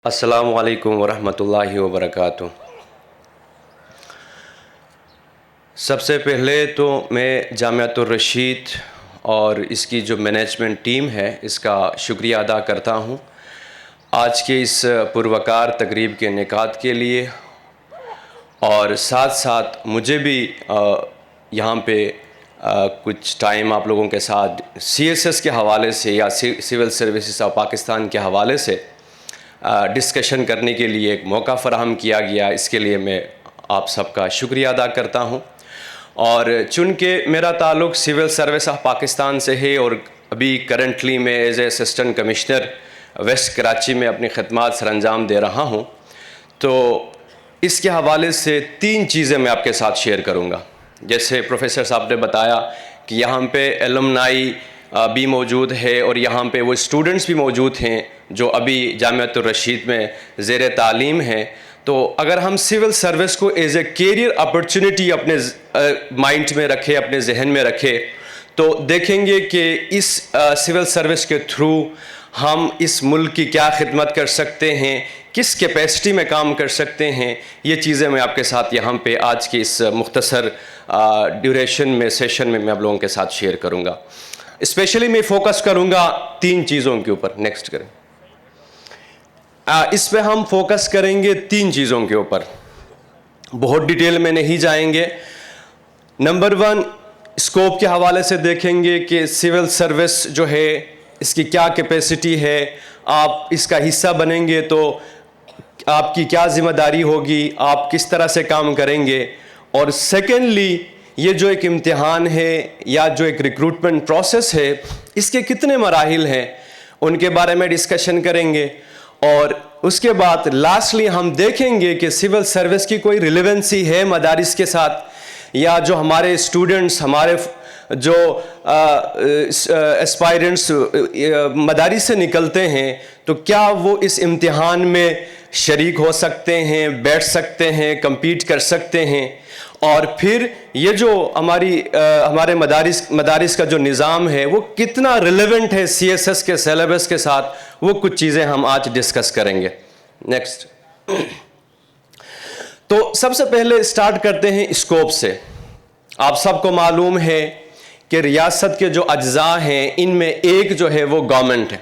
السلام علیکم ورحمۃ اللہ وبرکاتہ۔ سب سے پہلے تو میں جامعۃ الرشید اور اس کی جو مینجمنٹ ٹیم ہے اس کا شکریہ ادا کرتا ہوں آج کے اس پروقار تقریب کے انعقاد کے لیے، اور ساتھ ساتھ مجھے بھی یہاں پہ کچھ ٹائم آپ لوگوں کے ساتھ CSS کے حوالے سے یا سول سروسز آف پاکستان کے حوالے سے ڈسکشن کرنے کے لیے ایک موقع فراہم کیا گیا، اس کے لیے میں آپ سب کا شکریہ ادا کرتا ہوں۔ اور چونکہ میرا تعلق سول سروس آف پاکستان سے ہے اور ابھی کرنٹلی میں as a assistant commissioner West Karachi میں اپنی خدمات سر انجام دے رہا ہوں، تو اس کے حوالے سے 3 چیزیں میں آپ کے ساتھ شیئر کروں گا۔ جیسے پروفیسر صاحب نے بتایا کہ یہاں پہ ایلومنائی بھی موجود ہے اور یہاں پہ وہ اسٹوڈنٹس بھی موجود ہیں جو ابھی جامعۃ الرشید میں زیر تعلیم ہیں، تو اگر ہم سول سروس کو ایز اے کیریئر اپرچونٹی اپنے مائنڈ میں رکھے، اپنے ذہن میں رکھے، تو دیکھیں گے کہ اس سول سروس کے تھرو ہم اس ملک کی کیا خدمت کر سکتے ہیں، کس کیپیسٹی میں کام کر سکتے ہیں۔ یہ چیزیں میں آپ کے ساتھ یہاں پہ آج کی اس مختصر ڈیوریشن میں سیشن میں آپ لوگوں کے ساتھ شیئر کروں گا۔ اسپیشلی میں فوکس کروں گا 3 چیزوں کے اوپر۔ نیکسٹ کریں۔ اس پہ ہم فوکس کریں گے 3 چیزوں کے اوپر، بہت ڈیٹیل میں نہیں جائیں گے۔ نمبر 1، اسکوپ کے حوالے سے دیکھیں گے کہ سول سروس جو ہے اس کی کیا کیپیسٹی ہے، آپ اس کا حصہ بنیں گے تو آپ کی کیا ذمہ داری ہوگی، آپ کس طرح سے کام کریں گے۔ اور سیکنڈلی، یہ جو ایک امتحان ہے یا جو ایک ریکروٹمنٹ پروسیس ہے، اس کے کتنے مراحل ہیں ان کے بارے میں ڈسکشن کریں گے۔ اور اس کے بعد لاسٹلی ہم دیکھیں گے کہ سول سروس کی کوئی ریلیونسی ہے مدارس کے ساتھ، یا جو ہمارے اسٹوڈنٹس، ہمارے جو اسپائرنٹس مدارس سے نکلتے ہیں، تو کیا وہ اس امتحان میں شریک ہو سکتے ہیں، بیٹھ سکتے ہیں، کمپیٹ کر سکتے ہیں۔ اور پھر یہ جو ہمارے مدارس کا جو نظام ہے وہ کتنا ریلیونٹ ہے CSS کے سیلیبس کے ساتھ، وہ کچھ چیزیں ہم آج ڈسکس کریں گے۔ نیکسٹ۔ تو سب سے پہلے اسٹارٹ کرتے ہیں اسکوپ سے۔ آپ سب کو معلوم ہے کہ ریاست کے جو اجزاء ہیں ان میں ایک جو ہے وہ گورنمنٹ ہے،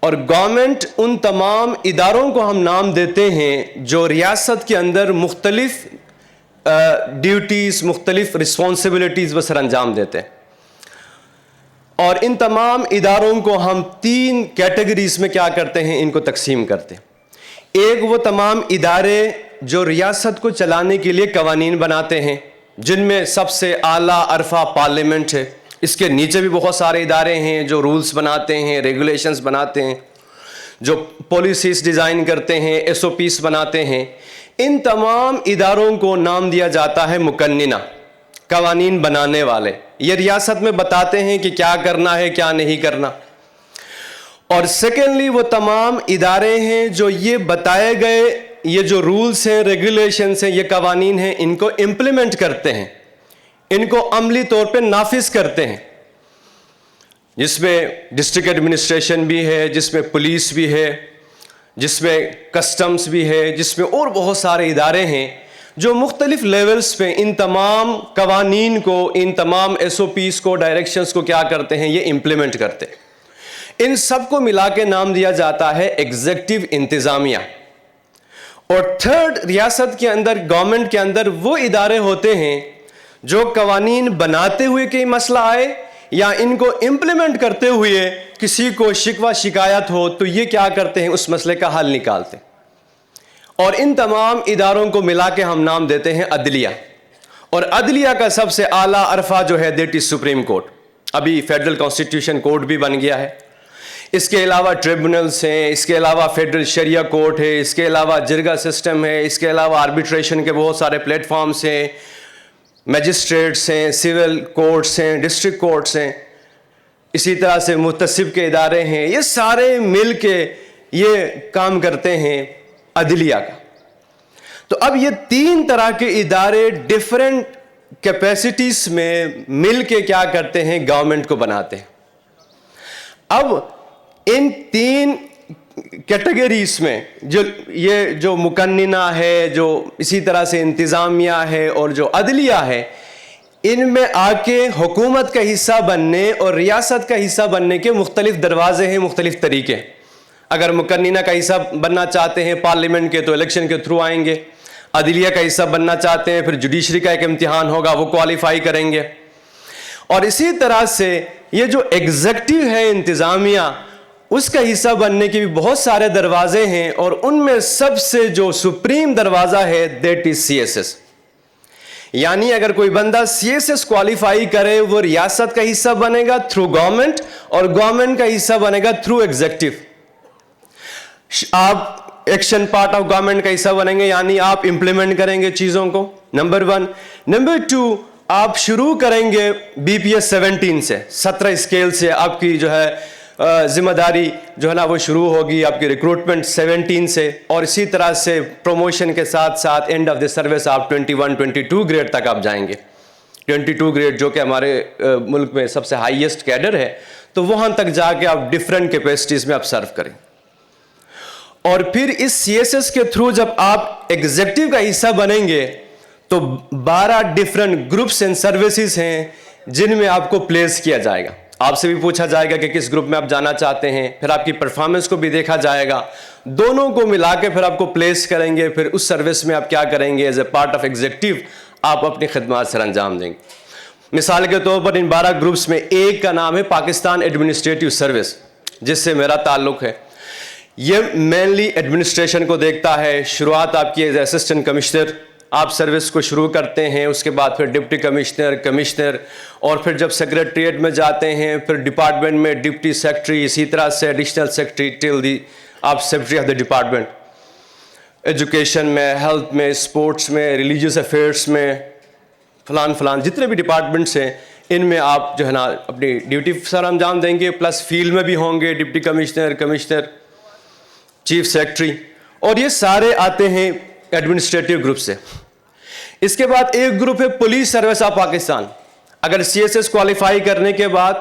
اور گورنمنٹ ان تمام اداروں کو ہم نام دیتے ہیں جو ریاست کے اندر مختلف ڈیوٹیز، مختلف رسپانسبلٹیز وہ سر انجام دیتے ہیں۔ اور ان تمام اداروں کو ہم 3 کیٹیگریز میں کیا کرتے ہیں، ان کو تقسیم کرتے ہیں۔ ایک وہ تمام ادارے جو ریاست کو چلانے کے لیے قوانین بناتے ہیں، جن میں سب سے اعلیٰ عرفہ پارلیمنٹ ہے، اس کے نیچے بھی بہت سارے ادارے ہیں جو رولز بناتے ہیں، ریگولیشنز بناتے ہیں، جو پالیسیز ڈیزائن کرتے ہیں، SOPs بناتے ہیں۔ ان تمام اداروں کو نام دیا جاتا ہے مقننہ، قوانین بنانے والے۔ یہ ریاست میں بتاتے ہیں کہ کیا کرنا ہے، کیا نہیں کرنا۔ اور سیکنڈلی، وہ تمام ادارے ہیں جو یہ بتائے گئے یہ جو رولز ہیں، ریگولیشنز ہیں، یہ قوانین ہیں، ان کو امپلیمنٹ کرتے ہیں، ان کو عملی طور پہ نافذ کرتے ہیں، جس میں ڈسٹرکٹ ایڈمنسٹریشن بھی ہے، جس میں پولیس بھی ہے، جس میں کسٹمز بھی ہے، جس میں اور بہت سارے ادارے ہیں جو مختلف لیولز پہ ان تمام قوانین کو، ان تمام SOPs کو، ڈائریکشنز کو کیا کرتے ہیں، یہ امپلیمنٹ کرتے ہیں۔ ان سب کو ملا کے نام دیا جاتا ہے ایگزیکٹو انتظامیہ۔ اور تھرڈ، ریاست کے اندر، گورنمنٹ کے اندر وہ ادارے ہوتے ہیں جو قوانین بناتے ہوئے کوئی مسئلہ آئے یا ان کو امپلیمنٹ کرتے ہوئے کسی کو شکوہ شکایت ہو تو یہ کیا کرتے ہیں، اس مسئلے کا حل نکالتے ہیں۔ اور ان تمام اداروں کو ملا کے ہم نام دیتے ہیں عدلیہ۔ اور عدلیہ کا سب سے اعلیٰ عرفہ جو ہے دیٹ از سپریم کورٹ۔ ابھی فیڈرل کانسٹیٹیوشن کورٹ بھی بن گیا ہے، اس کے علاوہ ٹریبونلز ہیں، اس کے علاوہ فیڈرل شریعہ کورٹ ہے، اس کے علاوہ جرگہ سسٹم ہے، اس کے علاوہ آربیٹریشن کے بہت سارے پلیٹ فارمز ہیں، میجسٹریٹس ہیں، سول کورٹس ہیں، ڈسٹرکٹ کورٹس ہیں، اسی طرح سے محتسب کے ادارے ہیں۔ یہ سارے مل کے یہ کام کرتے ہیں عدلیہ کا۔ تو اب یہ 3 طرح کے ادارے ڈیفرنٹ کیپیسٹیز میں مل کے کیا کرتے ہیں، گورنمنٹ کو بناتے ہیں۔ اب ان 3 کیٹیگریز میں جو مقننہ ہے، جو اسی طرح سے انتظامیہ ہے اور جو عدلیہ ہے، ان میں آ کے حکومت کا حصہ بننے اور ریاست کا حصہ بننے کے مختلف دروازے ہیں، مختلف طریقے. اگر مقننہ کا حصہ بننا چاہتے ہیں پارلیمنٹ کے تو الیکشن کے تھرو آئیں گے. عدلیہ کا حصہ بننا چاہتے ہیں پھر جوڈیشری کا ایک امتحان ہوگا، وہ کوالیفائی کریں گے. اور اسی طرح سے یہ جو ایگزیکٹو ہے انتظامیہ، اس کا حصہ بننے کے بھی بہت سارے دروازے ہیں، اور ان میں سب سے جو سپریم دروازہ ہے that is C S S. یعنی اگر کوئی بندہ سی ایس ایس کوالیفائی کرے وہ ریاست کا حصہ بنے گا تھرو گورنمنٹ، اور گورنمنٹ کا حصہ بنے گا تھرو ایگزیکٹو. آپ ایکشن پارٹ آف گورنمنٹ کا حصہ بنیں گے، یعنی آپ امپلیمنٹ کریں گے چیزوں کو، نمبر 1. نمبر 2، آپ شروع کریں گے بی پی ایس 17 سے، 17 اسکیل سے آپ کی جو ہے ذمہ داری جو ہے نا وہ شروع ہوگی، آپ کی ریکروٹمنٹ 17 سے، اور اسی طرح سے پروموشن کے ساتھ ساتھ اینڈ آف دی سروس آپ 21 22 گریڈ تک آپ جائیں گے. 22 گریڈ جو کہ ہمارے ملک میں سب سے ہائیسٹ کیڈر ہے، تو وہاں تک جا کے آپ ڈفرینٹ کیپیسٹیز میں آپ سرو کریں. اور پھر اس سی ایس ایس کے تھرو جب آپ ایگزیکٹو کا حصہ بنیں گے تو 12 ڈفرینٹ گروپس اینڈ سروسز ہیں جن میں آپ کو پلیس کیا جائے گا. آپ سے بھی پوچھا جائے گا کہ کس گروپ میں آپ جانا چاہتے ہیں، پھر آپ کی پرفارمنس کو بھی دیکھا جائے گا، دونوں کو ملا کے پھر آپ کو پلیس کریں گے. پھر اس سروس میں آپ کیا کریں گے، as a part of executive آپ اپنی خدمات سر انجام دیں گے. مثال کے طور پر ان 12 گروپس میں ایک کا نام ہے پاکستان ایڈمنسٹریٹو سروس، جس سے میرا تعلق ہے. یہ مینلی ایڈمنسٹریشن کو دیکھتا ہے. شروعات آپ کی ایز اسسٹنٹ کمشنر آپ سروس کو شروع کرتے ہیں، اس کے بعد پھر ڈپٹی کمشنر، کمشنر، اور پھر جب سیکریٹریٹ میں جاتے ہیں پھر ڈپارٹمنٹ میں ڈپٹی سیکرٹری، اسی طرح سے ایڈیشنل سیکرٹری ٹل دی آپ secretary of the department. Education میں، ہیلتھ میں، اسپورٹس میں، ریلیجیس افیئرس میں، فلان جتنے بھی ڈپارٹمنٹس ہیں ان میں آپ جو ہے نا اپنی ڈیوٹی سر انجام دیں گے. پلس فیلڈ میں بھی ہوں گے deputy commissioner, commissioner, chief secretary, اور یہ سارے آتے ہیں ایڈمنسٹریٹو گروپ سے. اس کے بعد ایک گروپ ہے پولیس سروس آف پاکستان. اگر سی ایس ایس کوالیفائی کرنے کے بعد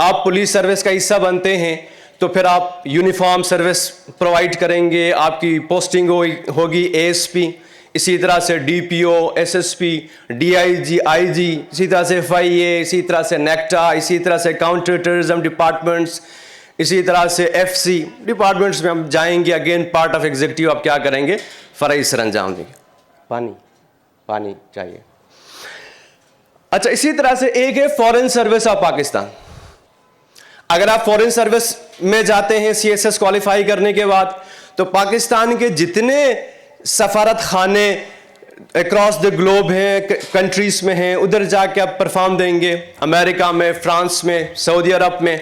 آپ پولیس سروس کا حصہ بنتے ہیں تو پھر آپ یونیفارم سروس پرووائڈ کریں گے. آپ کی پوسٹنگ ہوگی اے ایس پی، اسی طرح سے D P O, S S P, D I G, I G, اسی طرح سے ایف آئی اے، اسی طرح سے نیکٹا، اسی طرح سے کاؤنٹر ٹیررزم ڈپارٹمنٹس، اسی طرح سے ایف سی ڈپارٹمنٹس میں ہم جائیں گے. اگین پارٹ آف ایگزیکٹو آپ کیا کریں گے، فرعی سر انجام دیں گے. پانی چاہیے. اچھا، اسی طرح سے ایک ہے فورن سروس آف پاکستان. اگر آپ فورن سروس میں جاتے ہیں سی ایس ایس کوالیفائی کرنے کے بعد تو پاکستان کے جتنے سفارت خانے اکراس دا گلوب ہیں، کنٹریز میں ہیں، ادھر جا کے آپ پرفارم دیں گے. امریکہ میں، فرانس میں، سعودی عرب میں،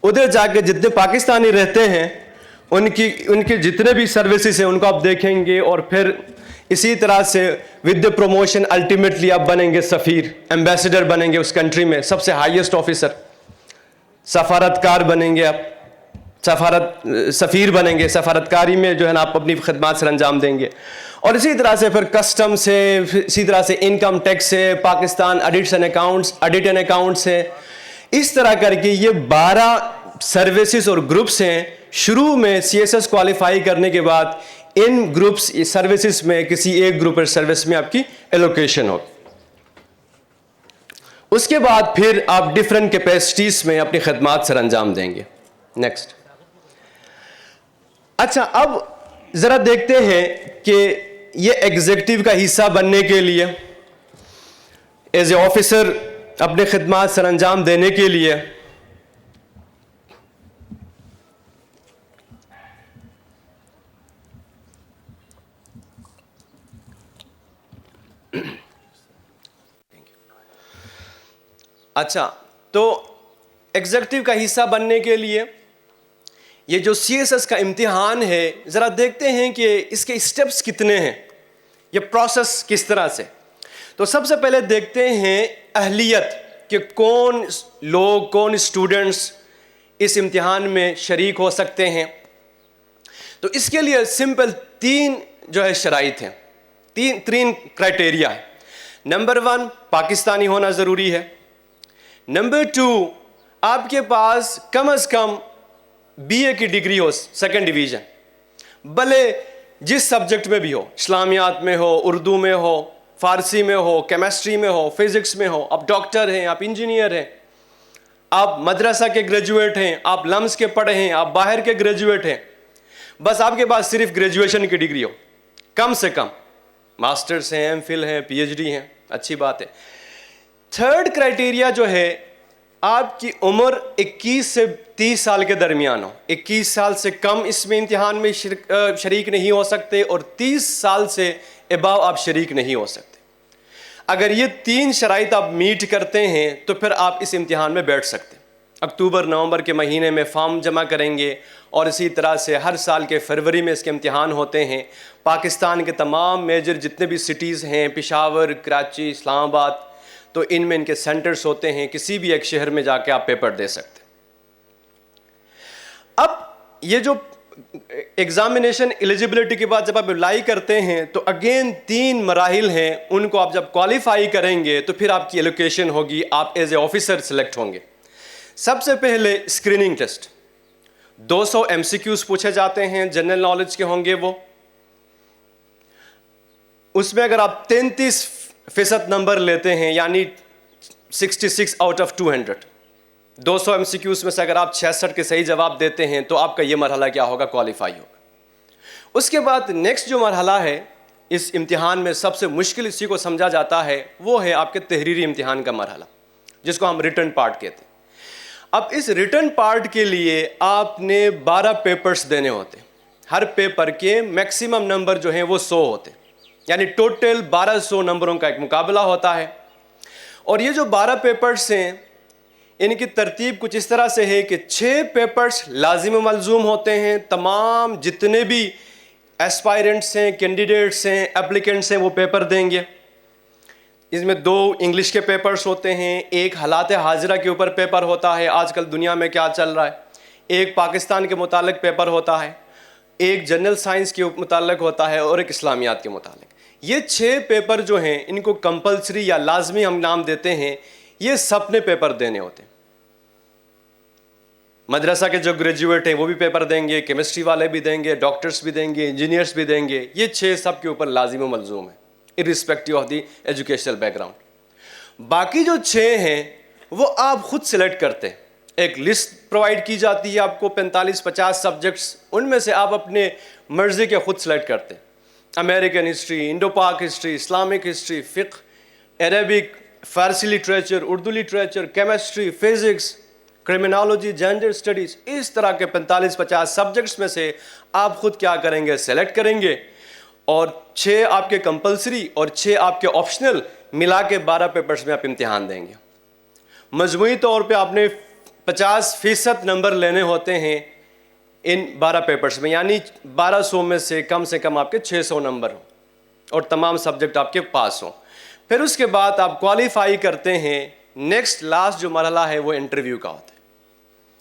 ادھر جا کے جتنے پاکستانی رہتے ہیں ان کی جتنے بھی سروسز ہیں ان کو آپ دیکھیں گے. اور پھر اسی طرح سے ود دا پروموشن الٹیمیٹلی آپ بنیں گے سفیر، ایمبیسڈر بنیں گے اس کنٹری میں، سب سے ہائیسٹ آفیسر، سفارتکار بنیں گے. آپ سفیر بنیں گے، سفارتکاری میں جو ہے نا آپ اپنی خدمات سر انجام دیں گے. اور اسی طرح سے پھر کسٹمس ہے، اسی طرح سے انکم ٹیکس ہے، پاکستان آڈٹ اینڈ اکاؤنٹس ہے. اس طرح کر کے یہ 12 سروسز اور گروپس ہیں. شروع میں سی ایس ایس کوالیفائی کرنے کے بعد ان گروپس سروسز میں کسی ایک گروپ اور سروس میں آپ کی ایلوکیشن ہوگی. اس کے بعد پھر آپ ڈفرینٹ کیپیسٹیز میں اپنی خدمات سر انجام دیں گے. نیکسٹ. اچھا، اب ذرا دیکھتے ہیں کہ یہ ایگزیکٹو کا حصہ بننے کے لیے ایز اے آفیسر اپنے خدمات سر انجام دینے کے لیے اچھا، تو ایگزیکٹو کا حصہ بننے کے لیے یہ جو سی ایس ایس کا امتحان ہے ذرا دیکھتے ہیں کہ اس کے اسٹیپس کتنے ہیں، یہ پروسیس کس طرح سے. تو سب سے پہلے دیکھتے ہیں اہلیت کہ کون لوگ، کون اسٹوڈنٹس اس امتحان میں شریک ہو سکتے ہیں. تو اس کے لیے سمپل 3 جو ہے شرائط ہیں، تین کرائٹیریا ہے. نمبر 1 پاکستانی ہونا ضروری ہے. نمبر 2 آپ کے پاس کم از کم BA کی ڈگری ہو 2nd ڈویژن، بھلے جس سبجیکٹ میں بھی ہو، اسلامیات میں ہو، اردو میں ہو، فارسی میں ہو، کیمسٹری میں ہو، فزکس میں ہو، آپ ڈاکٹر ہیں، آپ انجینئر ہیں، آپ مدرسہ کے گریجویٹ ہیں، آپ لمس کے پڑھے ہیں، آپ باہر کے گریجویٹ ہیں، بس آپ کے پاس صرف گریجویشن کی ڈگری ہو، کم سے کم ماسٹرز ہیں، ایم فل ہیں، PhD ہیں، اچھی بات ہے۔ 3rd کرائٹیریا جو ہے، آپ کی عمر 21 سے 30 سال کے درمیان ہو، 21 سال سے کم اس میں امتحان میں شریک نہیں ہو سکتے، اور 30 سال سے اباؤ آپ شریک نہیں ہو سکتے۔ اگر یہ 3 شرائط آپ میٹ کرتے ہیں تو پھر آپ اس امتحان میں بیٹھ سکتے ہیں۔ اکتوبر نومبر کے مہینے میں فارم جمع کریں گے، اور اسی طرح سے ہر سال کے فروری میں اس کے امتحان ہوتے ہیں۔ پاکستان کے تمام میجر جتنے بھی سٹیز ہیں، پشاور، کراچی، اسلام آباد، تو ان میں ان کے سینٹرز ہوتے ہیں، کسی بھی ایک شہر میں جا کے آپ پیپر دے سکتے ہیں۔ اب یہ جو ایگزامینیشن ایلیجیبلٹی کے بعد جب آپ اپلائی کرتے ہیں تو اگین 3 مراحل ہیں، ان کو آپ جب کوالیفائی کریں گے تو پھر آپ کی ایلوکیشن ہوگی، آپ ایز اے آفیسر سلیکٹ ہوں گے۔ سب سے پہلے اسکریننگ ٹیسٹ، 200 MCQs پوچھے جاتے ہیں، جنرل نالج کے ہوں گے وہ۔ اس میں اگر آپ 33% نمبر لیتے ہیں، یعنی 66 آؤٹ آف 200، 200 MCQs میں سے اگر آپ 66 کے صحیح جواب دیتے ہیں تو آپ کا یہ مرحلہ کیا ہوگا؟ کوالیفائی ہوگا۔ اس کے بعد نیکسٹ جو مرحلہ ہے اس امتحان میں سب سے مشکل اسی کو سمجھا جاتا ہے، وہ ہے آپ کے تحریری امتحان کا مرحلہ، جس کو ہم ریٹن پارٹ کہتے ہیں۔ اب اس ریٹن پارٹ کے لیے آپ نے 12 پیپرز دینے ہوتے ہیں، ہر پیپر کے میکسیمم نمبر جو ہیں وہ 100 ہوتے ہیں، یعنی ٹوٹل 1200 نمبروں کا ایک مقابلہ ہوتا ہے۔ اور یہ جو 12 پیپرز ہیں، ان کی ترتیب کچھ اس طرح سے ہے کہ 6 پیپرز لازم و ملزوم ہوتے ہیں، تمام جتنے بھی ایسپائرنٹس ہیں، کینڈیڈیٹس ہیں، اپلیکنٹس ہیں، وہ پیپر دیں گے۔ اس میں 2 انگلش کے پیپرز ہوتے ہیں، ایک حالات حاضرہ کے اوپر پیپر ہوتا ہے، آج کل دنیا میں کیا چل رہا ہے، ایک پاکستان کے متعلق پیپر ہوتا ہے، ایک جنرل سائنس کے متعلق ہوتا ہے، اور ایک اسلامیات کے متعلق۔ یہ 6 پیپر جو ہیں ان کو کمپلسری یا لازمی ہم نام دیتے ہیں، یہ سب نے پیپر دینے ہوتے ہیں۔ مدرسہ کے جو گریجویٹ ہیں وہ بھی پیپر دیں گے، کیمسٹری والے بھی دیں گے، ڈاکٹرز بھی دیں گے، انجینئرز بھی دیں گے، یہ 6 سب کے اوپر لازم و ملزوم ہے irrespective of the educational back ground. باقی جو 6 ہیں وہ آپ خود سلیکٹ کرتے ہیں، ایک لسٹ پرووائڈ کی جاتی ہے آپ کو 45-50 سبجیکٹس، ان میں سے آپ اپنے مرضی کے خود سلیکٹ کرتے ہیں۔ American history, Indo Pak history, Islamic history, فقہ، Arabic, Farsi literature, Urdu literature, chemistry, physics, criminology, gender studies, اس طرح کے 45-50 سبجیکٹس میں سے آپ خود کیا کریں گے؟ سلیکٹ کریں گے، اور 6 آپ کے کمپلسری اور 6 آپ کے آپشنل ملا کے 12 پیپرز میں آپ امتحان دیں گے۔ مجموعی طور پہ آپ نے 50% نمبر لینے ہوتے ہیں ان 12 پیپرز میں، یعنی 1200 میں سے کم آپ کے 600 نمبر ہوں اور تمام سبجیکٹ آپ کے پاس ہوں۔ پھر اس کے بعد آپ کوالیفائی کرتے ہیں، نیکسٹ لاسٹ جو مرحلہ ہے وہ انٹرویو کا ہوتا ہے۔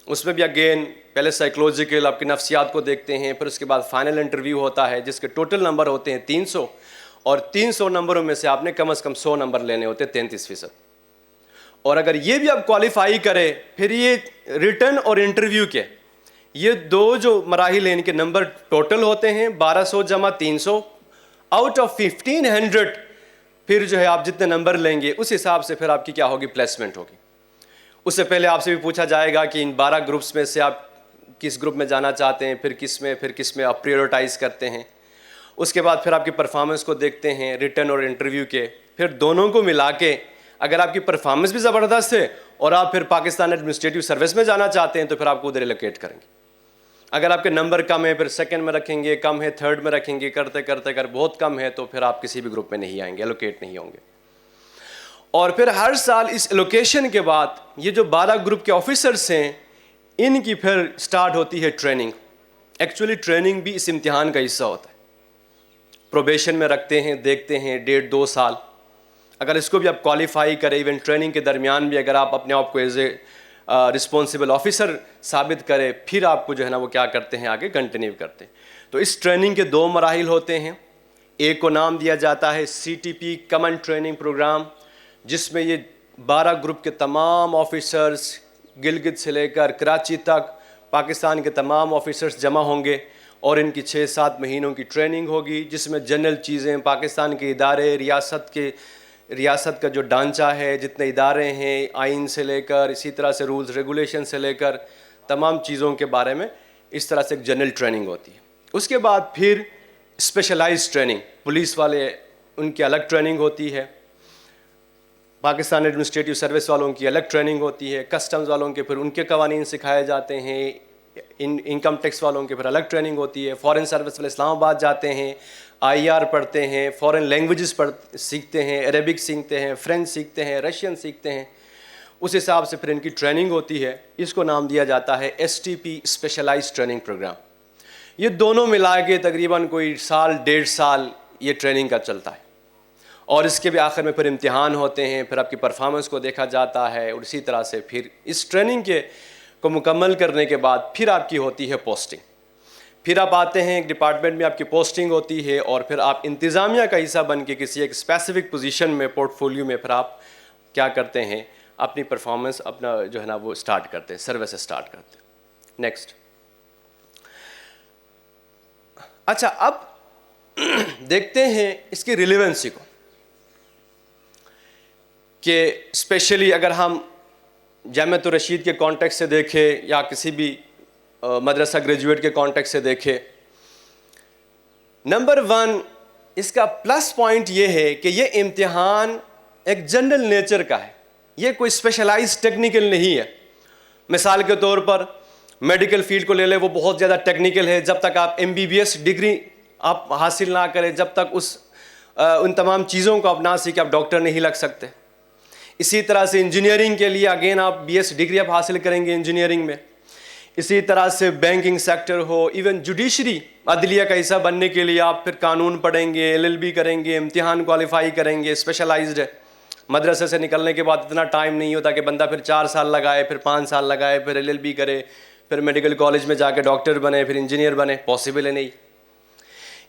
اس میں بھی اگین پہلے سائیکولوجیکل آپ کی نفسیات کو دیکھتے ہیں، پھر اس کے بعد فائنل انٹرویو ہوتا ہے جس کے ٹوٹل نمبر ہوتے ہیں 300، اور 300 نمبروں میں سے آپ نے کم از کم 100 نمبر لینے ہوتے ہیں، 33%۔ اور اگر یہ بھی آپ کوالیفائی کرے، پھر یہ ریٹن اور انٹرویو کے یہ 2 جو مراحل ہیں ان کے نمبر ٹوٹل ہوتے ہیں 1200 جمع 300 آؤٹ آف 1500۔ پھر جو ہے آپ جتنے نمبر لیں گے اس حساب سے پھر آپ کی کیا ہوگی؟ پلیسمنٹ ہوگی۔ اس سے پہلے آپ سے بھی پوچھا جائے گا کہ ان 12 گروپس میں سے آپ کس گروپ میں جانا چاہتے ہیں، پھر کس میں آپ پریورٹائز کرتے ہیں۔ اس کے بعد پھر آپ کی پرفارمنس کو دیکھتے ہیں ریٹن اور انٹرویو کے، پھر دونوں کو ملا کے اگر آپ کی پرفارمنس بھی زبردست ہے اور آپ پھر پاکستان ایڈمنسٹریٹو سروس میں جانا چاہتے ہیں تو پھر آپ کو ادھر ایلوکیٹ کریں گے۔ اگر آپ کے نمبر کم ہے پھر 2nd میں رکھیں گے، کم ہے 3rd میں رکھیں گے، کرتے کرتے اگر بہت کم ہے تو پھر آپ کسی بھی گروپ میں نہیں آئیں گے، ایلوکیٹ نہیں ہوں گے۔ اور پھر ہر سال اس ایلوکیشن کے بعد یہ جو 12 گروپ کے آفیسرس ہیں ان کی پھر سٹارٹ ہوتی ہے ٹریننگ۔ ایکچولی ٹریننگ بھی اس امتحان کا حصہ ہوتا ہے، پروبیشن میں رکھتے ہیں، دیکھتے ہیں 1.5-2 سال۔ اگر اس کو بھی آپ کوالیفائی کریں، ایون ٹریننگ کے درمیان بھی اگر آپ اپنے آپ کو ایز اے رسپانسیبل آفیسر ثابت کرے، پھر آپ کو جو ہے نا وہ کیا کرتے ہیں؟ آگے کنٹینیو کرتے ہیں۔ تو اس ٹریننگ کے 2 مراحل ہوتے ہیں، ایک کو نام دیا جاتا ہے CTP کمن ٹریننگ پروگرام، جس میں یہ 12 گروپ کے تمام آفیسرز گلگت سے لے کر کراچی تک پاکستان کے تمام آفیسرز جمع ہوں گے اور ان کی 6-7 مہینوں کی ٹریننگ ہوگی، جس میں جنرل چیزیں، پاکستان کے ادارے، ریاست کا جو ڈھانچہ ہے، جتنے ادارے ہیں، آئین سے لے کر اسی طرح سے رولز ریگولیشن سے لے کر تمام چیزوں کے بارے میں اس طرح سے ایک جنرل ٹریننگ ہوتی ہے۔ اس کے بعد پھر اسپیشلائز ٹریننگ، پولیس والے ان کی الگ ٹریننگ ہوتی ہے، پاکستان ایڈمنسٹریٹو سروس والوں کی الگ ٹریننگ ہوتی ہے، کسٹمز والوں کے پھر ان کے قوانین سکھائے جاتے ہیں، انکم ٹیکس والوں کے پھر الگ ٹریننگ ہوتی ہے، فارن سروس والے اسلام آباد جاتے ہیں، IR پڑھتے ہیں، فارن لینگویجز سیکھتے ہیں، عربک سیکھتے ہیں، فرینچ سیکھتے ہیں، رشین سیکھتے ہیں، اس حساب سے پھر ان کی ٹریننگ ہوتی ہے۔ اس کو نام دیا جاتا ہے STP اسپیشلائز ٹریننگ پروگرام۔ یہ دونوں ملا کے تقریباً کوئی 1.5 سال یہ ٹریننگ کا چلتا ہے، اور اس کے بھی آخر میں پھر امتحان ہوتے ہیں، پھر آپ کی پرفارمنس کو دیکھا جاتا ہے، اور اسی طرح سے پھر اس ٹریننگ کو مکمل کرنے کے بعد پھر آپ کی ہوتی ہے پوسٹنگ۔ پھر آپ آتے ہیں ایک ڈپارٹمنٹ میں، آپ کی پوسٹنگ ہوتی ہے، اور پھر آپ انتظامیہ کا حصہ بن کے کسی ایک اسپیسیفک پوزیشن میں، پورٹ فولیو میں پھر آپ کیا کرتے ہیں، اپنی پرفارمنس اپنا جو ہے نا وہ اسٹارٹ کرتے ہیں، سروس اسٹارٹ کرتے ہیں۔ نیکسٹ، اچھا اب دیکھتے ہیں اس کی ریلیونسی کو، کہ اسپیشلی اگر ہم جامعۃ الرشید کے کانٹیکس سے دیکھیں یا کسی بھی مدرسہ گریجویٹ کے کانٹیکس سے دیکھیں، نمبر 1 اس کا پلس پوائنٹ یہ ہے کہ یہ امتحان ایک جنرل نیچر کا ہے، یہ کوئی اسپیشلائز ٹیکنیکل نہیں ہے۔ مثال کے طور پر میڈیکل فیلڈ کو لے لیں، وہ بہت زیادہ ٹیکنیکل ہے، جب تک آپ MBBS ڈگری آپ حاصل نہ کریں، جب تک ان تمام چیزوں کو آپ نہ سیکھیں، آپ ڈاکٹر نہیں لگ سکتے۔ اسی طرح سے انجینئرنگ کے لیے اگین آپ BS ڈگری آپ حاصل کریں گے انجینئرنگ میں۔ اسی طرح سے بینکنگ سیکٹر ہو، ایون جوڈیشری عدلیہ کا حصہ بننے کے لیے آپ پھر قانون پڑھیں گے، LLB کریں گے، امتحان کوالیفائی کریں گے، اسپیشلائزڈ ہے۔ مدرسے سے نکلنے کے بعد اتنا ٹائم نہیں ہوتا کہ بندہ پھر 4 سال لگائے، پھر 5 سال لگائے، پھر LLB کرے، پھر میڈیکل کالج میں جا کے ڈاکٹر بنے، پھر انجینئر بنے، پاسبل ہے نہیں۔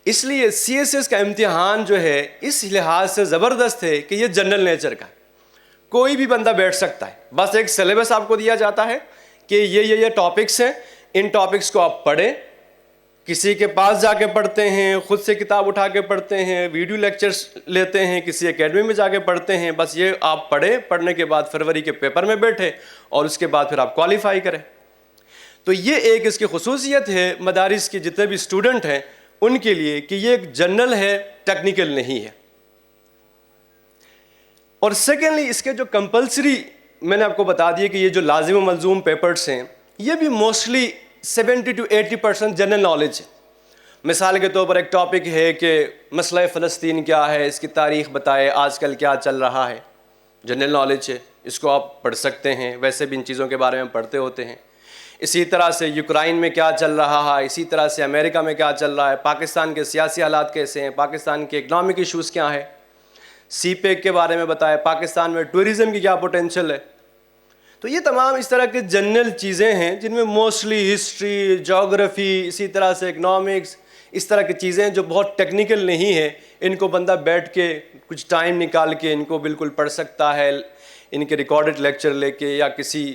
اس لیے CSS کا امتحان جو ہے اس لحاظ سے زبردست ہے کہ یہ جنرل نیچر کا ہے، کوئی بھی بندہ بیٹھ سکتا ہے، بس ایک سلیبس آپ کو دیا جاتا ہے کہ یہ ٹاپکس ہیں، ان ٹاپکس کو آپ پڑھیں، کسی کے پاس جا کے پڑھتے ہیں، خود سے کتاب اٹھا کے پڑھتے ہیں، ویڈیو لیکچرز لیتے ہیں، کسی اکیڈمی میں جا کے پڑھتے ہیں، بس یہ آپ پڑھیں، پڑھنے کے بعد فروری کے پیپر میں بیٹھے اور اس کے بعد پھر آپ کوالیفائی کریں۔ تو یہ ایک اس کی خصوصیت ہے مدارس کے جتنے بھی اسٹوڈنٹ ہیں ان کے لیے کہ یہ ایک جنرل ہے، ٹیکنیکل نہیں ہے۔ اور سیکنڈلی اس کے جو کمپلسری میں نے آپ کو بتا دیا کہ یہ جو لازم و ملزوم پیپرز ہیں یہ بھی موسٹلی 70 to 80% جنرل نالج ہے۔ مثال کے طور پر ایک ٹاپک ہے کہ مسئلہ فلسطین کیا ہے، اس کی تاریخ بتائے، آج کل کیا چل رہا ہے، جنرل نالج ہے، اس کو آپ پڑھ سکتے ہیں، ویسے بھی ان چیزوں کے بارے میں پڑھتے ہوتے ہیں۔ اسی طرح سے یوکرائن میں کیا چل رہا ہے، اسی طرح سے امریکہ میں کیا چل رہا ہے، پاکستان کے سیاسی حالات کیسے ہیں، پاکستان کے اکنامک ایشوز کیا ہیں، CPEC کے بارے میں بتائے، پاکستان میں ٹورزم کی کیا پوٹینشل ہے۔ تو یہ تمام اس طرح کے جنرل چیزیں ہیں جن میں موسٹلی ہسٹری، جغرافی، اسی طرح سے اکنامکس، اس طرح کی چیزیں جو بہت ٹیکنیکل نہیں ہیں، ان کو بندہ بیٹھ کے کچھ ٹائم نکال کے ان کو بالکل پڑھ سکتا ہے، ان کے ریکارڈڈ لیکچر لے کے یا کسی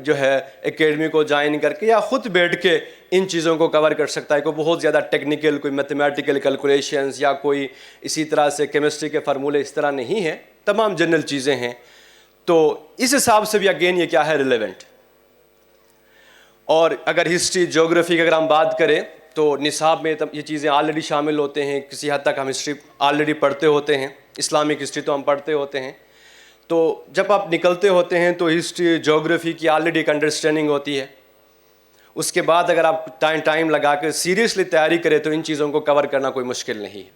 جو ہے اکیڈمی کو جوائن کر کے یا خود بیٹھ کے ان چیزوں کو کور کر سکتا ہے۔ کوئی بہت زیادہ ٹیکنیکل، کوئی میتھمیٹیکل کیلکولیشنز یا کوئی اسی طرح سے کیمسٹری کے فارمولے اس طرح نہیں ہیں، تمام جنرل چیزیں ہیں۔ تو اس حساب سے بھی اگین یہ کیا ہے، ریلیونٹ۔ اور اگر ہسٹری، جیوگرافی کی اگر ہم بات کریں تو نصاب میں یہ چیزیں آلریڈی شامل ہوتے ہیں، کسی حد تک ہم ہسٹری آلریڈی پڑھتے ہوتے ہیں، اسلامک ہسٹری تو ہم پڑھتے ہوتے ہیں۔ تو جب آپ نکلتے ہوتے ہیں تو ہسٹری، جیوگرافی کی آلریڈی ایک انڈرسٹینڈنگ ہوتی ہے۔ اس کے بعد اگر آپ ٹائم لگا کے سیریسلی تیاری کریں تو ان چیزوں کو کور کرنا کوئی مشکل نہیں ہے۔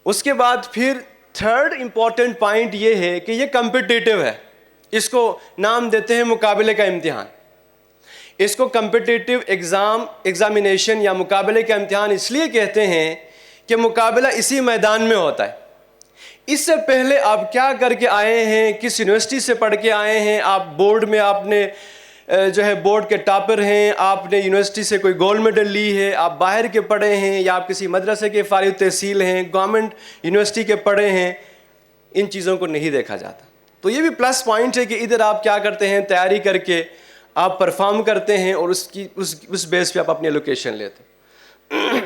اس کے بعد پھر تھرڈ امپورٹنٹ پوائنٹ یہ ہے کہ یہ کمپٹیٹیو ہے، اس کو نام دیتے ہیں مقابلے کا امتحان۔ اس کو کمپٹیٹیو ایگزامینیشن یا مقابلے کا امتحان اس لیے کہتے ہیں کہ مقابلہ اسی میدان میں ہوتا ہے۔ اس سے پہلے آپ کیا کر کے آئے ہیں، کس یونیورسٹی سے پڑھ کے آئے ہیں، آپ بورڈ میں آپ نے جو ہے بورڈ کے ٹاپر ہیں، آپ نے یونیورسٹی سے کوئی گولڈ میڈل لی ہے، آپ باہر کے پڑھے ہیں یا آپ کسی مدرسے کے فارغ تحصیل ہیں، گورنمنٹ یونیورسٹی کے پڑھے ہیں، ان چیزوں کو نہیں دیکھا جاتا۔ تو یہ بھی پلس پوائنٹ ہے کہ ادھر آپ کیا کرتے ہیں، تیاری کر کے آپ پرفارم کرتے ہیں اور اس بیس پہ آپ اپنی لوکیشن لیتے ہیں.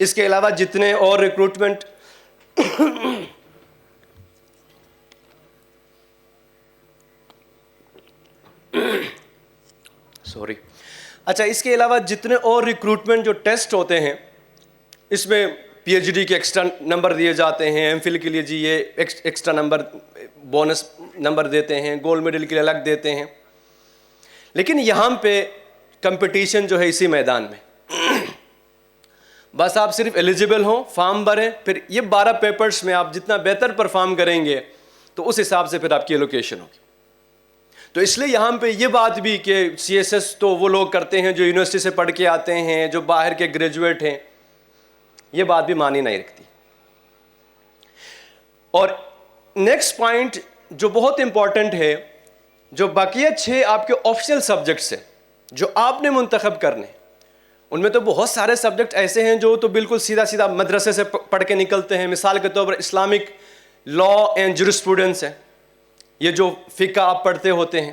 اس کے علاوہ جتنے اور ریکروٹمنٹ اچھا اس کے علاوہ جتنے اور ریکروٹمنٹ جو ٹیسٹ ہوتے ہیں اس میں پی ایچ ڈی کے ایکسٹرا نمبر دیے جاتے ہیں, ایم فل کے لیے جی یہ ایکسٹرا نمبر بونس نمبر دیتے ہیں, گولڈ میڈل کے لیے الگ دیتے ہیں. لیکن یہاں پہ کمپٹیشن جو ہے اسی میدان میں, بس آپ صرف ایلیجیبل ہوں, فارم بھریں, پھر یہ 12 پیپرز میں آپ جتنا بہتر پرفارم کریں گے تو اس حساب سے پھر آپ کی ایلوکیشن ہوگی. تو اس لیے یہاں پہ یہ بات بھی کہ سی ایس ایس تو وہ لوگ کرتے ہیں جو یونیورسٹی سے پڑھ کے آتے ہیں, جو باہر کے گریجویٹ ہیں, یہ بات بھی معنی نہیں رکھتی. اور نیکسٹ پوائنٹ جو بہت امپورٹنٹ ہے, جو بقیہ 6 آپ کے آپشنل سبجیکٹس ہیں جو آپ نے منتخب کرنے, ان میں تو بہت سارے سبجیکٹ ایسے ہیں جو تو بالکل سیدھا مدرسے سے پڑھ کے نکلتے ہیں. مثال کے طور پر اسلامک لا اینڈ جورسپروڈنس ہے, یہ جو فقہ آپ پڑھتے ہوتے ہیں,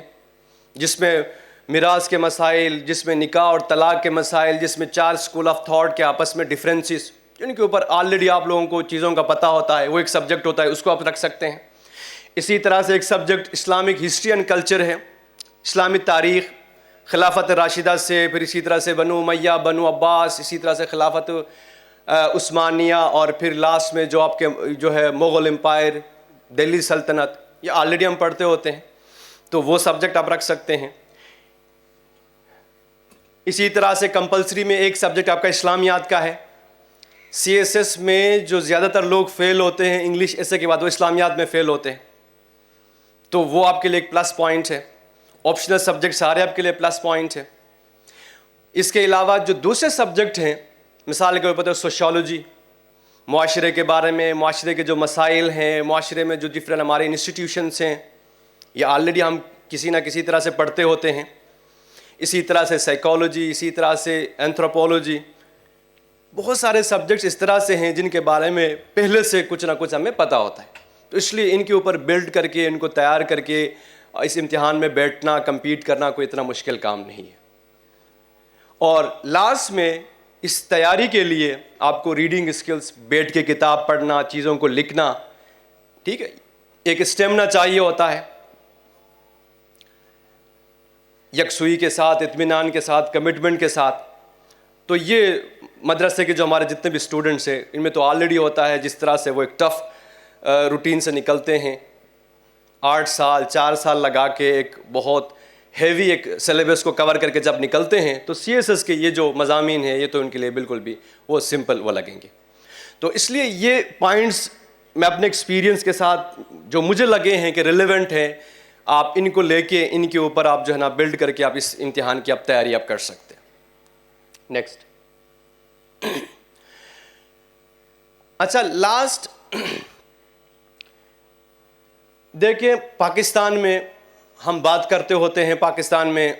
جس میں میراث کے مسائل, جس میں نکاح اور طلاق کے مسائل, جس میں 4 اسکول آف تھاٹ کے آپس میں ڈفرینسز, جن کے اوپر آلریڈی آپ لوگوں کو چیزوں کا پتہ ہوتا ہے, وہ ایک سبجیکٹ ہوتا ہے, اس کو آپ رکھ سکتے ہیں. اسی طرح سے ایک subject Islamic history and culture ہے, اسلامی تاریخ خلافت راشدہ سے, پھر اسی طرح سے بنو امیہ, بنو عباس, اسی طرح سے خلافت عثمانیہ, اور پھر لاسٹ میں جو آپ کے جو ہے مغل امپائر, دہلی سلطنت, یہ آلریڈی ہم پڑھتے ہوتے ہیں, تو وہ سبجیکٹ آپ رکھ سکتے ہیں. اسی طرح سے کمپلسری میں ایک سبجیکٹ آپ کا اسلامیات کا ہے. سی ایس ایس میں جو زیادہ تر لوگ فیل ہوتے ہیں انگلش ایسے کے بعد, وہ اسلامیات میں فیل ہوتے ہیں, تو وہ آپ کے لیے ایک پلس پوائنٹ ہے. آپشنل سبجیکٹ سارے آپ کے لیے پلس پوائنٹ ہے. اس کے علاوہ جو دوسرے سبجیکٹ ہیں, مثال کے طور پر سوشیالوجی, معاشرے کے بارے میں, معاشرے کے جو مسائل ہیں, معاشرے میں جو ڈفرینٹ ہمارے انسٹیٹیوشنس ہیں, یہ آلریڈی ہم کسی نہ کسی طرح سے پڑھتے ہوتے ہیں. اسی طرح سے سائیکالوجی, اسی طرح سے اینتھروپولوجی, بہت سارے سبجیکٹس اس طرح سے ہیں جن کے بارے میں پہلے سے کچھ نہ کچھ ہمیں پتہ ہوتا ہے. تو اس لیے ان کے اوپر بلڈ کر کے, ان کو تیار کر کے اس امتحان میں بیٹھنا, کمپیٹ کرنا کوئی اتنا مشکل کام نہیں ہے. اور لاسٹ میں اس تیاری کے لیے آپ کو ریڈنگ اسکلس, بیٹھ کے کتاب پڑھنا, چیزوں کو لکھنا, ٹھیک ہے, ایک اسٹیمنا چاہیے ہوتا ہے, یکسوئی کے ساتھ, اطمینان کے ساتھ, کمٹمنٹ کے ساتھ. تو یہ مدرسے کے جو ہمارے جتنے بھی اسٹوڈنٹس ہیں ان میں تو آلریڈی ہوتا ہے, جس طرح سے وہ ایک ٹف روٹین سے نکلتے ہیں, 8 سال 4 سال لگا کے ایک بہت ہیوی ایک سلیبس کو کور کر کے جب نکلتے ہیں, تو سی ایس ایس کے یہ جو مضامین ہیں یہ تو ان کے لیے بالکل بھی وہ سمپل وہ لگیں گے. تو اس لیے یہ پوائنٹس میں اپنے ایکسپیرینس کے ساتھ جو مجھے لگے ہیں کہ ریلیونٹ ہیں, آپ ان کو لے کے ان کے اوپر آپ جو ہے نا بلڈ کر کے آپ اس امتحان کی آپ تیاری آپ کر سکتے ہیں. نیکسٹ. اچھا لاسٹ دیکھیں, پاکستان میں ہم بات کرتے ہوتے ہیں, پاکستان میں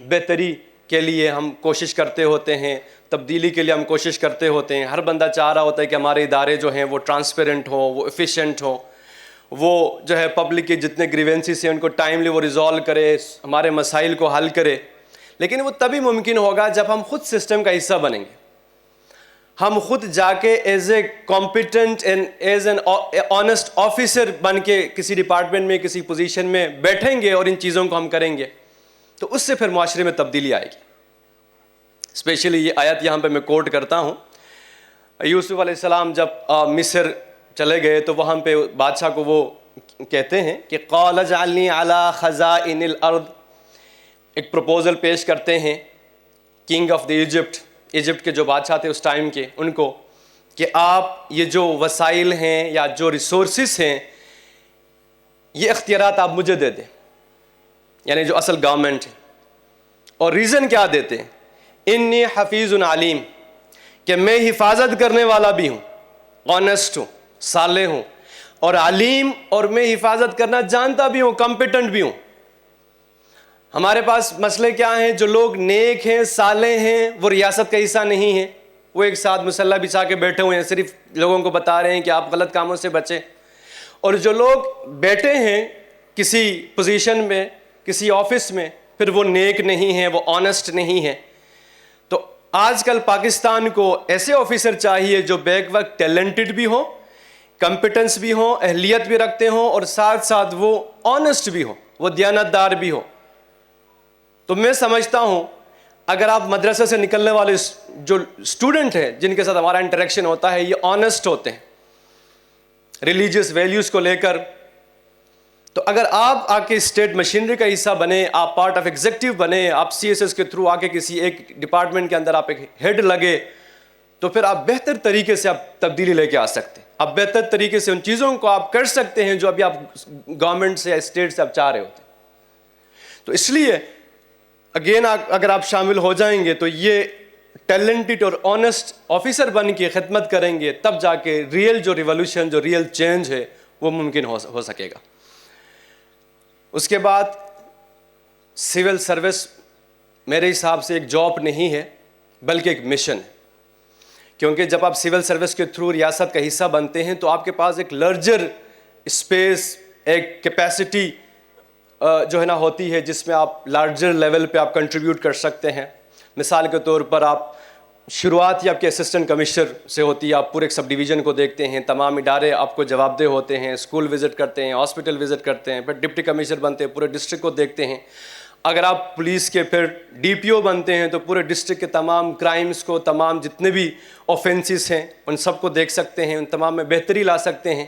بہتری کے لیے ہم کوشش کرتے ہوتے ہیں, تبدیلی کے لیے ہم کوشش کرتے ہوتے ہیں. ہر بندہ چاہ رہا ہوتا ہے کہ ہمارے ادارے جو ہیں وہ ٹرانسپیرنٹ ہوں, وہ ایفیشینٹ ہوں, وہ جو ہے پبلک کے جتنے گریونسز ہیں ان کو ٹائملی وہ ریزالو کرے, ہمارے مسائل کو حل کرے. لیکن وہ تبھی ممکن ہوگا جب ہم خود سسٹم کا حصہ بنیں گے, ہم خود جا کے as a competent and as an honest officer بن کے کسی ڈپارٹمنٹ میں, کسی پوزیشن میں بیٹھیں گے اور ان چیزوں کو ہم کریں گے, تو اس سے پھر معاشرے میں تبدیلی آئے گی. اسپیشلی یہ آیت یہاں پہ میں کوٹ کرتا ہوں, یوسف علیہ السلام جب مصر چلے گئے تو وہاں پہ بادشاہ کو وہ کہتے ہیں کہ قال اجعلنی علی خزائن الارض, ایک پروپوزل پیش کرتے ہیں کنگ آف دی ایجپٹ کے جو بادشاہ تھے اس ٹائم کے, ان کو کہ آپ یہ جو وسائل ہیں یا جو ریسورسز ہیں یہ اختیارات آپ مجھے دے دیں, یعنی جو اصل گورنمنٹ ہے. اور ریزن کیا دیتے ہیں, انی حفیظ علیم, کہ میں حفاظت کرنے والا بھی ہوں, آنیسٹ ہوں, صالح ہوں, اور علیم, اور میں حفاظت کرنا جانتا بھی ہوں, کمپیٹنٹ بھی ہوں. ہمارے پاس مسئلے کیا ہیں, جو لوگ نیک ہیں, صالح ہیں, وہ ریاست کا حصہ نہیں ہیں, وہ ایک ساتھ مسلح بچھا کے بیٹھے ہوئے ہیں, صرف لوگوں کو بتا رہے ہیں کہ آپ غلط کاموں سے بچیں. اور جو لوگ بیٹھے ہیں کسی پوزیشن میں, کسی آفس میں, پھر وہ نیک نہیں ہیں, وہ آنیسٹ نہیں ہیں. تو آج کل پاکستان کو ایسے آفیسر چاہیے جو بیک وقت ٹیلنٹڈ بھی ہوں, کمپیٹنس بھی ہوں, اہلیت بھی رکھتے ہوں, اور ساتھ ساتھ وہ آنیسٹ بھی ہوں, وہ دیانتدار بھی ہوں. تو میں سمجھتا ہوں اگر آپ مدرسے سے نکلنے والے جو اسٹوڈنٹ ہیں جن کے ساتھ ہمارا انٹریکشن ہوتا ہے یہ آنیسٹ ہوتے ہیں ریلیجیس ویلیوز کو لے کر, تو اگر آپ آ کے اسٹیٹ مشینری کا حصہ بنے, آپ پارٹ آف ایگزیکٹو بنے, آپ سی ایس ایس کے تھرو آ کے کسی ایک ڈپارٹمنٹ کے اندر آپ ایک ہیڈ لگے, تو پھر آپ بہتر طریقے سے آپ تبدیلی لے کے آ سکتے ہیں. آپ بہتر طریقے سے ان چیزوں کو آپ کر سکتے ہیں جو ابھی آپ گورنمنٹ سے یا اسٹیٹ سے آپ چاہ رہے ہوتے ہیں. تو اس لیے اگین اگر آپ شامل ہو جائیں گے تو یہ ٹیلنٹڈ اور آنیسٹ آفیسر بن کے خدمت کریں گے, تب جا کے ریئل جو ریولوشن, جو ریئل چینج ہے وہ ممکن ہو سکے گا. اس کے بعد سول سروس میرے حساب سے ایک جاب نہیں ہے بلکہ ایک مشن ہے, کیونکہ جب آپ سول سروس کے تھرو ریاست کا حصہ بنتے ہیں تو آپ کے پاس ایک لارجر اسپیس, ایک کیپیسٹی جو ہے نا ہوتی ہے جس میں آپ لارجر لیول پہ آپ کنٹریبیوٹ کر سکتے ہیں. مثال کے طور پر آپ شروعات ہی آپ کے اسسٹنٹ کمشنر سے ہوتی ہے, آپ پورے ایک سب ڈویژن کو دیکھتے ہیں, تمام ادارے آپ کو جواب دہ ہوتے ہیں, اسکول وزٹ کرتے ہیں, ہاسپٹل وزٹ کرتے ہیں, پھر ڈپٹی کمشنر بنتے ہیں, پورے ڈسٹرکٹ کو دیکھتے ہیں. اگر آپ پولیس کے پھر ڈی پی او بنتے ہیں تو پورے ڈسٹرکٹ کے تمام کرائمز کو, تمام جتنے بھی آفینسز ہیں ان سب کو دیکھ سکتے ہیں, ان تمام میں بہتری لا سکتے ہیں.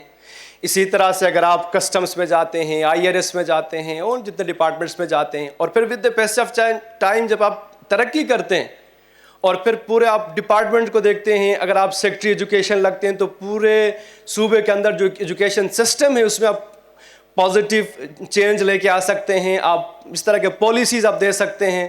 اسی طرح سے اگر آپ کسٹمز میں جاتے ہیں, آئی آر ایس میں جاتے ہیں, اور جتنے ڈپارٹمنٹس میں جاتے ہیں, اور پھر with the pace of time جب آپ ترقی کرتے ہیں اور پھر پورے آپ ڈپارٹمنٹ کو دیکھتے ہیں, اگر آپ سیکٹری ایجوکیشن لگتے ہیں تو پورے صوبے کے اندر جو ایجوکیشن سسٹم ہے اس میں آپ پازیٹیو چینج لے کے آ سکتے ہیں. آپ اس طرح کے پالیسیز آپ دے سکتے ہیں,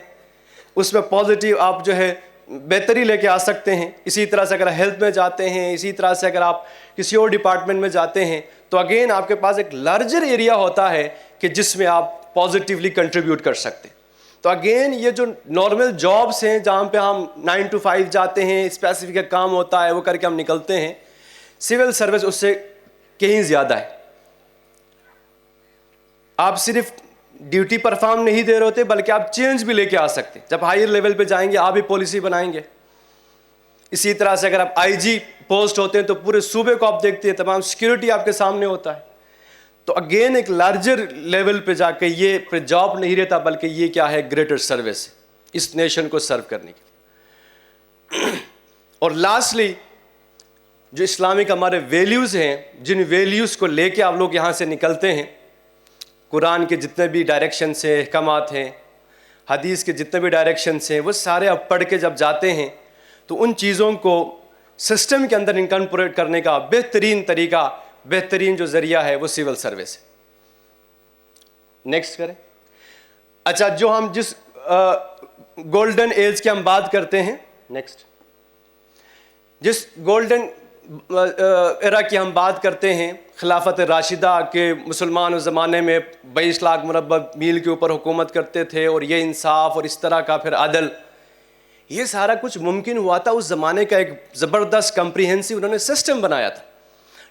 اس میں پازیٹیو آپ جو ہے بہتری لے کے آ سکتے ہیں. اسی طرح سے اگر ہیلتھ میں جاتے ہیں, اسی طرح سے اگر آپ کسی اور ڈپارٹمنٹ میں جاتے ہیں تو اگین آپ کے پاس ایک لارجر ایریا ہوتا ہے کہ جس میں آپ پازیٹیولی کنٹریبیوٹ کر سکتے ہیں. تو اگین یہ جو نارمل جابس ہیں جہاں پہ ہم 9 to 5 جاتے ہیں, اسپیسیفک کام ہوتا ہے وہ کر کے ہم نکلتے ہیں, سول سروس اس سے کہیں زیادہ ہے. آپ صرف ڈیوٹی پرفارم نہیں دے رہے ہوتے بلکہ آپ چینج بھی لے کے آ سکتے ہیں. جب ہائر لیول پہ جائیں گے آپ بھی پالیسی بنائیں گے. اسی طرح سے اگر آپ آئی جی پوسٹ ہوتے ہیں تو پورے صوبے کو آپ دیکھتے ہیں, تمام سیکیورٹی آپ کے سامنے ہوتا ہے. تو اگین ایک لارجر لیول پہ جا کے یہ پھر جاب نہیں رہتا بلکہ یہ کیا ہے, گریٹر سروس ہے اس نیشن کو سرو کرنے کے. اور لاسٹلی جو اسلامک ہمارے ویلیوز ہیں, جن ویلیوز کو لے کے آپ لوگ یہاں سے نکلتے ہیں, قرآن کے جتنے بھی ڈائریکشنس ہیں, احکامات ہیں, حدیث کے جتنے بھی ڈائریکشنس ہیں, وہ سارے آپ پڑھ کے جب جاتے ہیں تو ان چیزوں کو سسٹم کے اندر انکارپوریٹ کرنے کا بہترین طریقہ, بہترین جو ذریعہ ہے وہ سول سروس ہے. نیکسٹ کریں. اچھا, جو ہم جس گولڈن ایج کی ہم بات کرتے ہیں, نیکسٹ, جس گولڈن ایرا کی ہم بات کرتے ہیں, خلافت راشدہ کے مسلمان اس زمانے میں 22 لاکھ مربع میل کے اوپر حکومت کرتے تھے, اور یہ انصاف اور اس طرح کا پھر عدل, یہ سارا کچھ ممکن ہوا تھا اس زمانے کا ایک زبردست کمپریہنسو انہوں نے سسٹم بنایا تھا,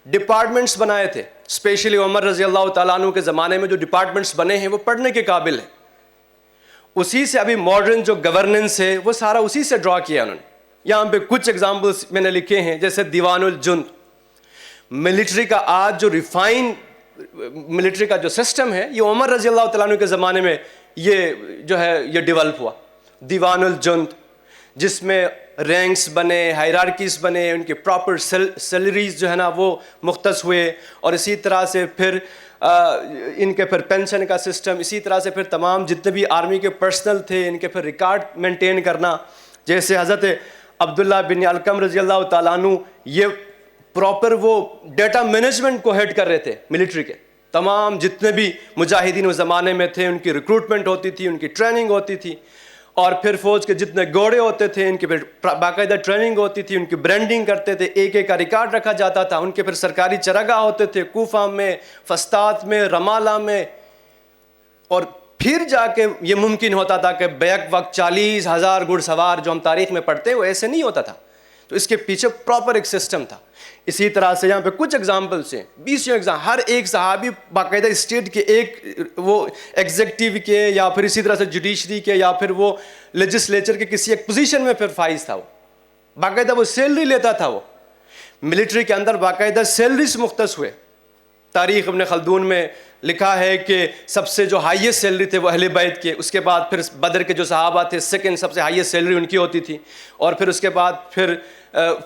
ڈپارٹمنٹس بنائے تھے. اسپیشلی عمر رضی اللہ تعالیٰ عنہ کے زمانے میں جو ڈپارٹمنٹس بنے ہیں وہ پڑھنے کے قابل ہیں. اسی سے ابھی ماڈرن جو گورننس ہے وہ سارا اسی سے ڈرا کیا انہوں نے. یہاں پہ کچھ ایگزامپلس میں نے لکھے ہیں, جیسے دیوان الجند, ملٹری کا آج جو ریفائن ملٹری کا جو سسٹم ہے یہ عمر رضی اللہ تعالیٰ عنہ کے زمانے میں یہ جو ہے یہ ڈیولپ ہوا. دیوان الجند جس میں رینکس بنے, ہائرارکیز بنے, ان کے پراپر سیلریز جو ہے نا وہ مختص ہوئے, اور اسی طرح سے پھر ان کے پھر پینشن کا سسٹم, اسی طرح سے پھر تمام جتنے بھی آرمی کے پرسنل تھے ان کے پھر ریکارڈ مینٹین کرنا. جیسے حضرت عبداللہ بن علقم رضی اللہ تعالیٰ عنہ یہ پراپر وہ ڈیٹا مینجمنٹ کو ہیڈ کر رہے تھے ملٹری کے. تمام جتنے بھی مجاہدین اس زمانے میں تھے ان کی ریکروٹمنٹ ہوتی تھی, ان کی ٹریننگ ہوتی تھی, اور پھر فوج کے جتنے گھوڑے ہوتے تھے ان کی پھر باقاعدہ ٹریننگ ہوتی تھی, ان کی برانڈنگ کرتے تھے, ایک ایک کا ریکارڈ رکھا جاتا تھا. ان کے پھر سرکاری چراگاہ ہوتے تھے کوفہ میں, فسطاط میں, رمالہ میں, اور پھر جا کے یہ ممکن ہوتا تھا کہ بیک وقت 40,000 گھڑ سوار جو ہم تاریخ میں پڑھتے ہیں وہ ایسے نہیں ہوتا تھا. تو اس کے پیچھے پراپر ایک سسٹم تھا. اسی طرح سے یہاں پہ کچھ ایگزامپلس ہیں, 20 ایگزام. ہر ایک صحابی باقاعدہ اسٹیٹ کے ایک وہ ایگزیکٹو کے یا پھر اسی طرح سے جوڈیشری کے یا پھر وہ لیجسلیچر کے کسی ایک پوزیشن میں پھر فائز تھا. وہ باقاعدہ وہ سیلری لیتا تھا. وہ ملٹری کے اندر باقاعدہ سیلری سے مختص ہوئے. تاریخ ابن خلدون میں لکھا ہے کہ سب سے جو ہائیسٹ سیلری تھے وہ اہل بیت کے, اس کے بعد پھر بدر کے جو صحابہ تھے سیکنڈ سب سے ہائیسٹ سیلری ان کی ہوتی تھی, اور پھر اس کے بعد پھر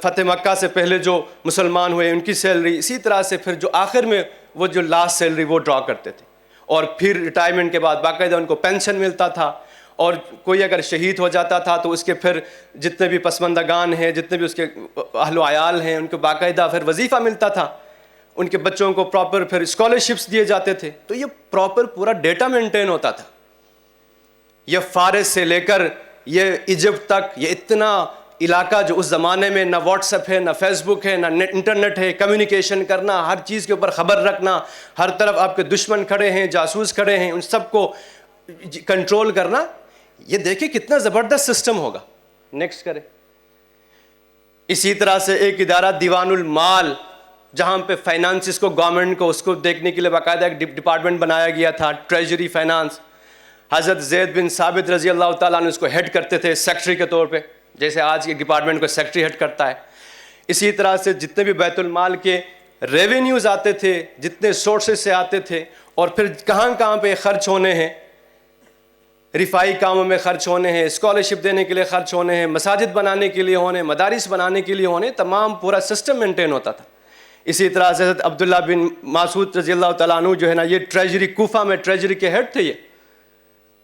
فتح مکہ سے پہلے جو مسلمان ہوئے ان کی سیلری, اسی طرح سے پھر جو آخر میں وہ جو لاسٹ سیلری وہ ڈرا کرتے تھے. اور پھر ریٹائرمنٹ کے بعد باقاعدہ ان کو پینشن ملتا تھا, اور کوئی اگر شہید ہو جاتا تھا تو اس کے پھر جتنے بھی پسماندگان ہیں, جتنے بھی اس کے اہل و عیال ہیں, ان کو باقاعدہ پھر وظیفہ ملتا تھا. ان کے بچوں کو پراپر پھر اسکالرشپس دیے جاتے تھے. تو یہ پراپر پورا ڈیٹا مینٹین ہوتا تھا. یہ فارس سے لے کر یہ ایجپٹ تک, یہ اتنا علاقہ جو اس زمانے میں نہ واٹس ایپ ہے, نہ فیس بک ہے, نہ انٹرنیٹ ہے, کمیونیکیشن کرنا, ہر چیز کے اوپر خبر رکھنا, ہر طرف آپ کے دشمن کھڑے ہیں, جاسوس کھڑے ہیں, ان سب کو کنٹرول کرنا, یہ دیکھیں کتنا زبردست سسٹم ہوگا. نیکسٹ کریں. اسی طرح سے ایک ادارہ دیوان المال, جہاں پہ فائنانسز کو گورنمنٹ کو اس کو دیکھنے کے لیے باقاعدہ ایک ڈپارٹمنٹ بنایا گیا تھا, ٹریجری فائنانس. حضرت زید بن ثابت رضی اللہ تعالیٰ عنہ اس کو ہیڈ کرتے تھے سیکٹری کے طور پہ, جیسے آج کے ڈپارٹمنٹ کو سیکٹری ہیڈ کرتا ہے. اسی طرح سے جتنے بھی بیت المال کے ریونیوز آتے تھے, جتنے سورسز سے آتے تھے, اور پھر کہاں کہاں پہ خرچ ہونے ہیں, رفائی کاموں میں خرچ ہونے ہیں, اسکالرشپ دینے کے لیے خرچ ہونے ہیں, مساجد بنانے کے لیے ہونے, مدارس بنانے کے لیے ہونے, تمام پورا سسٹم مینٹین ہوتا تھا. اسی طرح سے حضرت عبداللہ بن مسعود رضی اللہ تعالیٰ عنہ جو ہے نا, یہ ٹریجری کوفہ میں ٹریجری کے ہیڈ تھے, یہ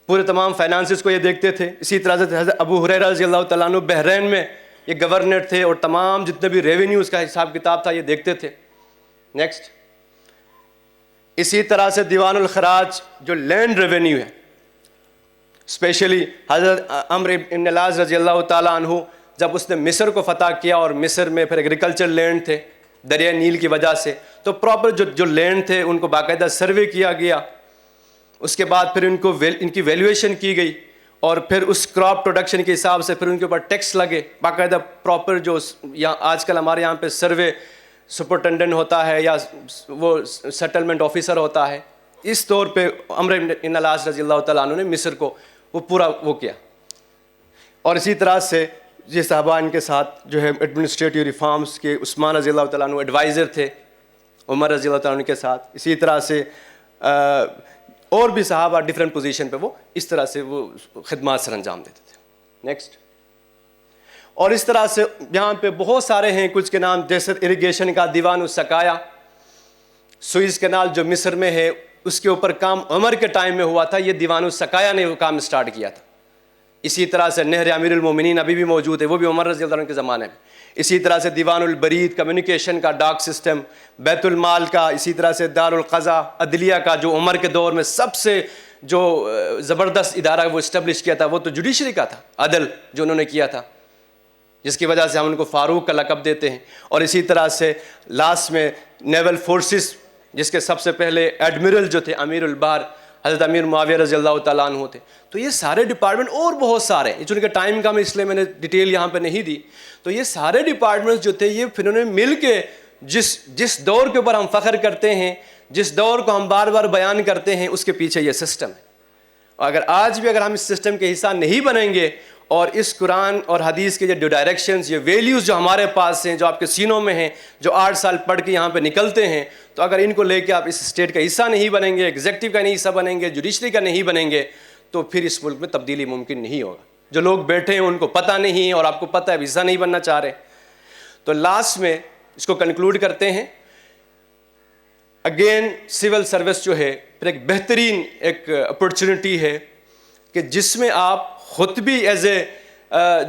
پورے تمام فائنانسز کو یہ دیکھتے تھے. اسی طرح سے حضرت ابو ہریرہ رضی اللہ تعالیٰ عنہ بحرین میں یہ گورنر تھے, اور تمام جتنے بھی ریونیوز کا حساب کتاب تھا یہ دیکھتے تھے. نیکسٹ. اسی طرح سے دیوان الخراج جو لینڈ ریونیو ہے, اسپیشلی حضرت عمرو بن العاص رضی اللہ تعالیٰ عنہ جب اس نے مصر کو فتح کیا, اور مصر میں پھر ایگریکلچر لینڈ تھے دریا نیل کی وجہ سے, تو پراپر جو لینڈ تھے ان کو باقاعدہ سروے کیا گیا. اس کے بعد پھر ان کی ویلیویشن کی گئی, اور پھر اس کراپ پروڈکشن کے حساب سے پھر ان کے اوپر ٹیکس لگے. باقاعدہ پراپر جو آج کل ہمارے یہاں پہ سروے سپرنٹینڈنٹ ہوتا ہے یا وہ سیٹلمنٹ آفیسر ہوتا ہے, اس طور پہ عمرو بن العاص رضی اللہ تعالیٰ عنہ نے مصر کو وہ پورا وہ کیا. اور اسی طرح سے یہ صحابہ ان کے ساتھ جو ہے ایڈمنسٹریٹو ریفارمز کے عثمان رضی اللہ تعالیٰ عنہ ایڈوائزر تھے, عمر رضی اللہ تعالیٰ عنہ کے ساتھ. اسی طرح سے اور بھی صحابہ ڈفرینٹ پوزیشن پہ وہ اس طرح سے وہ خدمات سر انجام دیتے تھے. نیکسٹ. اور اس طرح سے یہاں پہ بہت سارے ہیں, کچھ کے نام جیسے اریگیشن کا دیوان السقایا, سوئز کینال جو مصر میں ہے اس کے اوپر کام عمر کے ٹائم میں ہوا تھا, یہ دیوان السقایا نے وہ کام اسٹارٹ کیا تھا. اسی طرح سے نہر امیر المومنین ابھی بھی موجود ہے, وہ بھی عمر رضی اللہ عنہ کے زمانے میں. اسی طرح سے دیوان البرید کمیونیکیشن کا ڈاک سسٹم, بیت المال کا, اسی طرح سے دار القضاء عدلیہ کا جو عمر کے دور میں سب سے جو زبردست ادارہ وہ اسٹیبلش کیا تھا وہ تو جوڈیشری کا تھا, عدل جو انہوں نے کیا تھا, جس کی وجہ سے ہم ان کو فاروق کا لقب دیتے ہیں. اور اسی طرح سے لاسٹ میں نیول فورسز, جس کے سب سے پہلے ایڈمرل جو تھے امیر البحر حضرت امیر معاویہ رضی اللہ تعالیٰ عنہ تھے. تو یہ سارے ڈپارٹمنٹ اور بہت سارے ہیں, چونکہ ٹائم کم اس لیے میں نے ڈیٹیل یہاں پہ نہیں دی. تو یہ سارے ڈپارٹمنٹس جو تھے یہ پھر انہوں نے مل کے جس دور کے اوپر ہم فخر کرتے ہیں, جس دور کو ہم بار بار بیان کرتے ہیں, اس کے پیچھے یہ سسٹم ہے. اور اگر آج بھی اگر ہم اس سسٹم کے حصہ نہیں بنیں گے, اور اس قرآن اور حدیث کے جو ڈائریکشنز, یہ ویلیوز جو ہمارے پاس ہیں, جو آپ کے سینوں میں ہیں, جو 8 سال پڑھ کے یہاں پہ نکلتے ہیں, تو اگر ان کو لے کے آپ اس اسٹیٹ کا حصہ نہیں بنیں گے, ایگزیکٹو کا نہیں حصہ بنیں گے, جوڈیشری کا نہیں بنیں گے, تو پھر اس ملک میں تبدیلی ممکن نہیں ہوگا. جو لوگ بیٹھے ہیں ان کو پتہ نہیں, اور آپ کو پتہ ہے حصہ نہیں بننا چاہ رہے. تو لاسٹ میں اس کو کنکلوڈ کرتے ہیں. اگین سول سروس جو ہے پھر ایک بہترین ایک اپرچونٹی ہے کہ جس میں آپ خود بھی ایز اے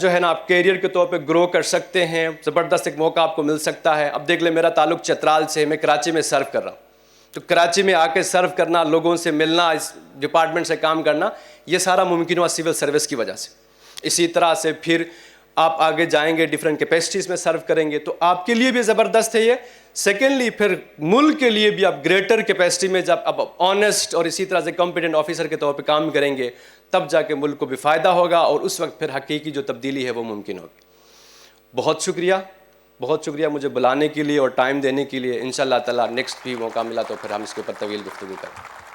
جو ہے نا آپ کیریئر کے طور پہ گرو کر سکتے ہیں. زبردست ایک موقع آپ کو مل سکتا ہے. اب دیکھ لیں میرا تعلق چترال سے, میں کراچی میں سرو کر رہا ہوں, تو کراچی میں آ کے سرو کرنا, لوگوں سے ملنا, اس ڈپارٹمنٹ سے کام کرنا, یہ سارا ممکن ہوا سول سروس کی وجہ سے. اسی طرح سے پھر آپ آگے جائیں گے ڈفرینٹ کیپیسٹیز میں سرو کریں گے, تو آپ کے لیے بھی زبردست ہے یہ. سیکنڈلی پھر ملک کے لیے بھی آپ گریٹر کیپیسٹی میں جب آپ آنیسٹ اور اسی طرح سے کمپیٹنٹ آفیسر کے طور پہ کام کریں گے, تب جا کے ملک کو بھی فائدہ ہوگا, اور اس وقت پھر حقیقی جو تبدیلی ہے وہ ممکن ہوگی. بہت شکریہ مجھے بلانے کے لیے اور ٹائم دینے کے لیے. انشاءاللہ تعالیٰ نیکسٹ بھی موقع ملا تو پھر ہم اس کے اوپر طویل گفتگو کریں.